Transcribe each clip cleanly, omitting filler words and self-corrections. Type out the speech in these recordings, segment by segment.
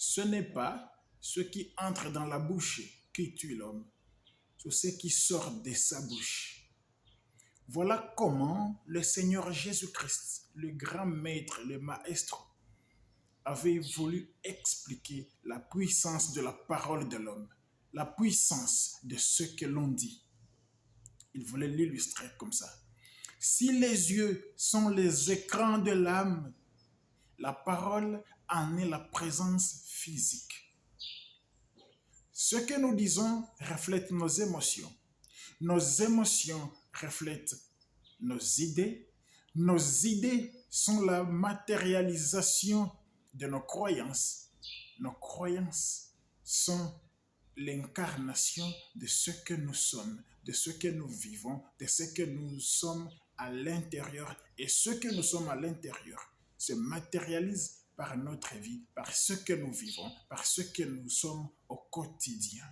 Ce n'est pas ce qui entre dans la bouche qui tue l'homme, c'est ce qui sort de sa bouche. Voilà comment le Seigneur Jésus-Christ, le grand maître, le maestro, avait voulu expliquer la puissance de la parole de l'homme, la puissance de ce que l'on dit. Il voulait l'illustrer comme ça. Si les yeux sont les écrans de l'âme, la parole en est la présence physique. Ce que nous disons reflète nos émotions. Nos émotions reflètent nos idées. Nos idées sont la matérialisation de nos croyances. Nos croyances sont l'incarnation de ce que nous sommes, de ce que nous vivons, de ce que nous sommes à l'intérieur. Et ce que nous sommes à l'intérieur se matérialise par notre vie, par ce que nous vivons, par ce que nous sommes au quotidien.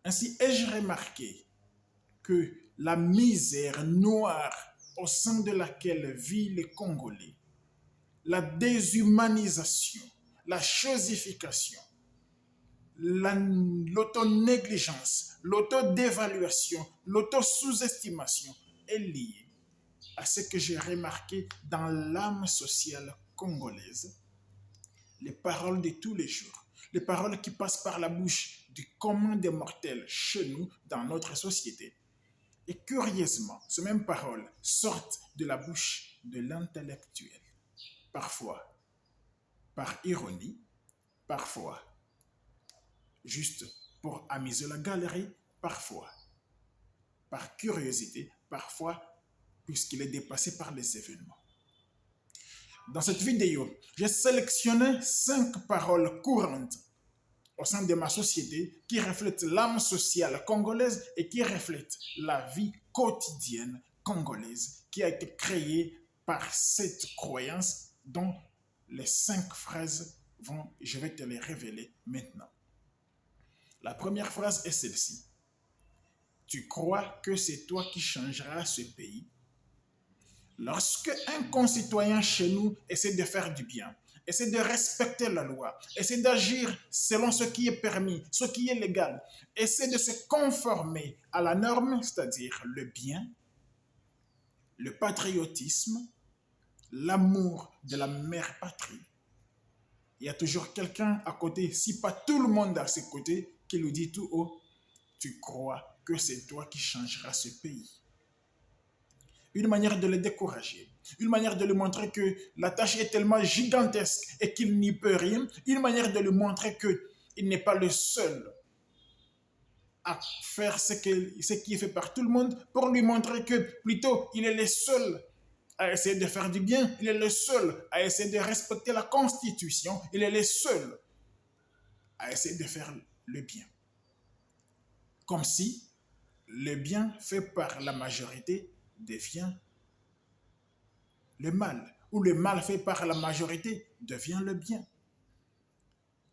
Ainsi ai-je remarqué que la misère noire au sein de laquelle vivent les Congolais, la déshumanisation, la chosification, l'autonégligence, l'autodévaluation, l'auto-sous-estimation est liée à ce que j'ai remarqué dans l'âme sociale congolaise, les paroles de tous les jours, les paroles qui passent par la bouche du commun des mortels chez nous, dans notre société. Et curieusement, ces mêmes paroles sortent de la bouche de l'intellectuel. Parfois par ironie, parfois juste pour amuser la galerie, parfois par curiosité, parfois puisqu'il est dépassé par les événements. Dans cette vidéo, j'ai sélectionné 5 paroles courantes au sein de ma société qui reflètent l'âme sociale congolaise et qui reflètent la vie quotidienne congolaise qui a été créée par cette croyance dont les 5 phrases je vais te les révéler maintenant. La première phrase est celle-ci. Tu crois que c'est toi qui changeras ce pays? Lorsque un concitoyen chez nous essaie de faire du bien, essaie de respecter la loi, essaie d'agir selon ce qui est permis, ce qui est légal, essaie de se conformer à la norme, c'est-à-dire le bien, le patriotisme, l'amour de la mère patrie, il y a toujours quelqu'un à côté, si pas tout le monde à ses côtés, qui lui dit tout haut, tu crois que c'est toi qui changeras ce pays. Une manière de le décourager, une manière de lui montrer que la tâche est tellement gigantesque et qu'il n'y peut rien, une manière de lui montrer qu'il n'est pas le seul à faire ce qui est fait par tout le monde, pour lui montrer que plutôt il est le seul à essayer de faire du bien, il est le seul à essayer de respecter la Constitution, il est le seul à essayer de faire le bien. Comme si le bien fait par la majorité devient le mal, ou le mal fait par la majorité devient le bien.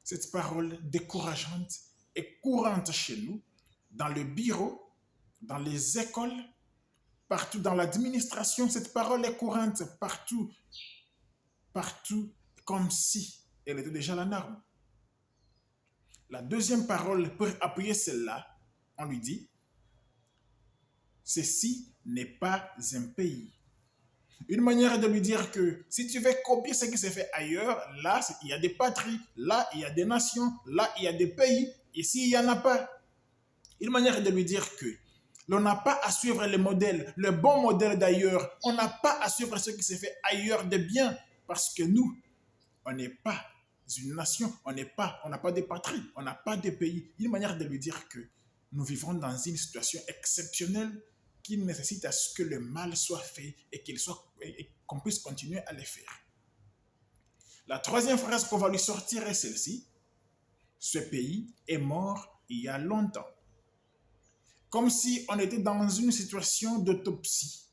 Cette parole décourageante est courante chez nous, dans le bureau, dans les écoles, partout dans l'administration. Cette parole est courante partout, comme si elle était déjà la norme. La deuxième parole, pour appuyer celle-là, on lui dit, ceci n'est pas un pays. Une manière de lui dire que si tu veux copier ce qui se fait ailleurs, là, il y a des patries, là, il y a des nations, là, il y a des pays, ici, il n'y en a pas. Une manière de lui dire que l'on n'a pas à suivre le modèle, le bon modèle d'ailleurs. On n'a pas à suivre ce qui se fait ailleurs de bien, parce que nous, on n'est pas une nation, on n'a pas de patrie, on n'a pas de pays. Une manière de lui dire que nous vivons dans une situation exceptionnelle qui nécessite à ce que le mal soit fait et qu'on puisse continuer à le faire. La troisième phrase qu'on va lui sortir est celle-ci. Ce pays est mort il y a longtemps. Comme si on était dans une situation d'autopsie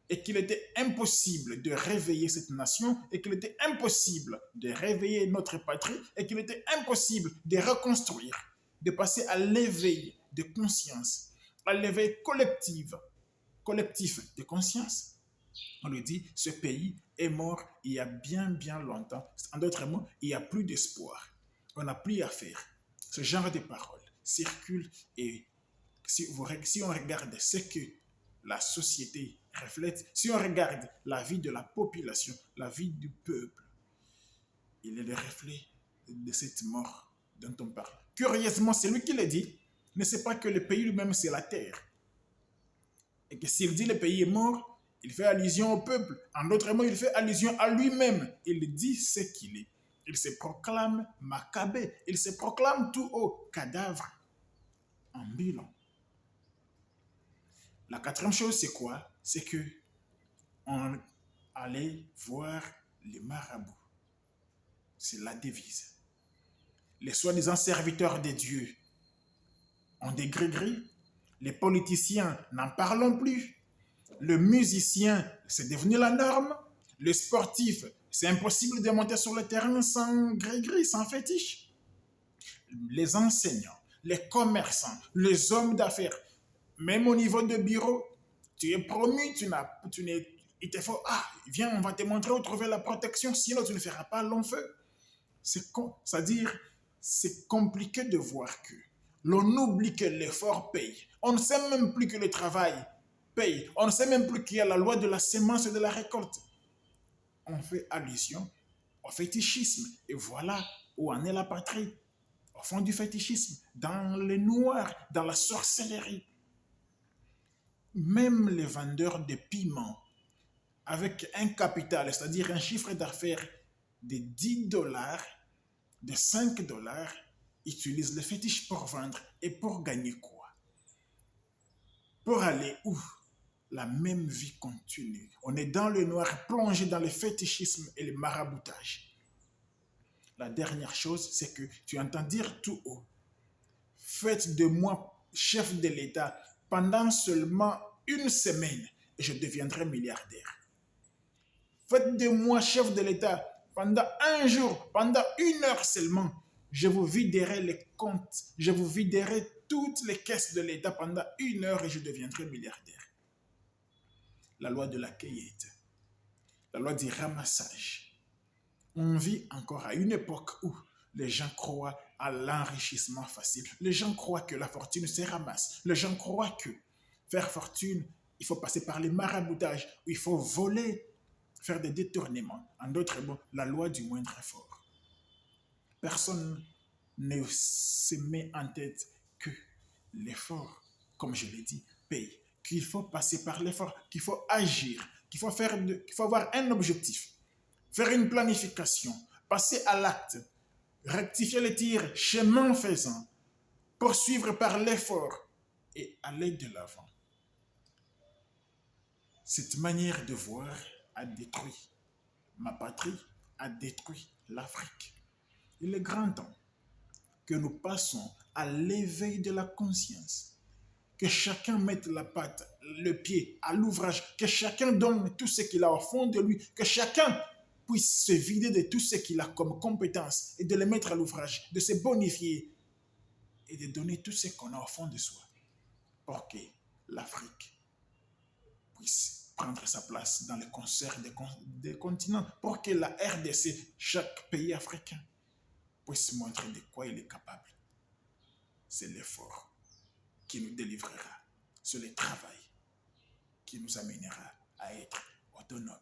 et qu'il était impossible de réveiller cette nation et qu'il était impossible de réveiller notre patrie et qu'il était impossible de reconstruire, de passer à l'éveil de conscience, à l'éveil collectif de conscience. On lui dit, ce pays est mort il y a bien, bien longtemps. En d'autres mots, il n'y a plus d'espoir. On n'a plus à faire. Ce genre de paroles circule et si on regarde ce que la société reflète, si on regarde la vie de la population, la vie du peuple, il est le reflet de cette mort dont on parle. Curieusement, c'est lui qui le dit, ne sait pas que le pays lui-même, c'est la terre. Et que s'il dit le pays est mort, il fait allusion au peuple. En d'autres mots, il fait allusion à lui-même. Il dit ce qu'il est. Il se proclame Maccabée. Il se proclame tout haut cadavre ambulant. La quatrième chose, c'est quoi? C'est que on allait voir les marabouts. C'est la devise. Les soi-disant serviteurs de Dieu ont des gris-gris. Les politiciens n'en parlons plus. Le musicien, c'est devenu la norme. Le sportif, c'est impossible de monter sur le terrain sans gris-gris, sans fétiche. Les enseignants, les commerçants, les hommes d'affaires, même au niveau de bureau, tu es promu, il te faut, viens, on va te montrer où trouver la protection, sinon tu ne feras pas long feu. C'est-à-dire, c'est compliqué de voir que l'on oublie que l'effort paye. On ne sait même plus que le travail paye. On ne sait même plus qu'il y a la loi de la semence et de la récolte. On fait allusion au fétichisme. Et voilà où en est la patrie. Au fond du fétichisme, dans le noir, dans la sorcellerie. Même les vendeurs de piments, avec un capital, c'est-à-dire un chiffre d'affaires de 10 dollars, de 5 dollars, utilisent le fétiche pour vendre et pour gagner quoi? Pour aller où? La même vie continue. On est dans le noir, plongé dans le fétichisme et le maraboutage. La dernière chose, c'est que tu entends dire tout haut, faites de moi chef de l'État pendant seulement une semaine et je deviendrai milliardaire. Faites de moi chef de l'État pendant un jour, pendant 1 heure seulement. Je vous viderai les comptes, je vous viderai toutes les caisses de l'État pendant 1 heure et je deviendrai milliardaire. La loi de la cueillette, la loi du ramassage. On vit encore à une époque où les gens croient à l'enrichissement facile. Les gens croient que la fortune se ramasse. Les gens croient que faire fortune, il faut passer par les maraboutages, où il faut voler, faire des détournements. En d'autres mots, la loi du moindre effort. Personne ne se met en tête que l'effort, comme je l'ai dit, paye. Qu'il faut passer par l'effort, qu'il faut agir, qu'il faut avoir un objectif, faire une planification, passer à l'acte, rectifier les tirs, chemin faisant, poursuivre par l'effort et aller de l'avant. Cette manière de voir a détruit ma patrie, a détruit l'Afrique. Il est grand temps que nous passons à l'éveil de la conscience. Que chacun mette la patte, le pied à l'ouvrage, que chacun donne tout ce qu'il a au fond de lui, que chacun puisse se vider de tout ce qu'il a comme compétence et de le mettre à l'ouvrage, de se bonifier et de donner tout ce qu'on a au fond de soi pour que l'Afrique puisse prendre sa place dans le concert des continents, pour que la RDC, chaque pays africain, puisse montrer de quoi il est capable. C'est l'effort qui nous délivrera. C'est le travail qui nous amènera à être autonomes.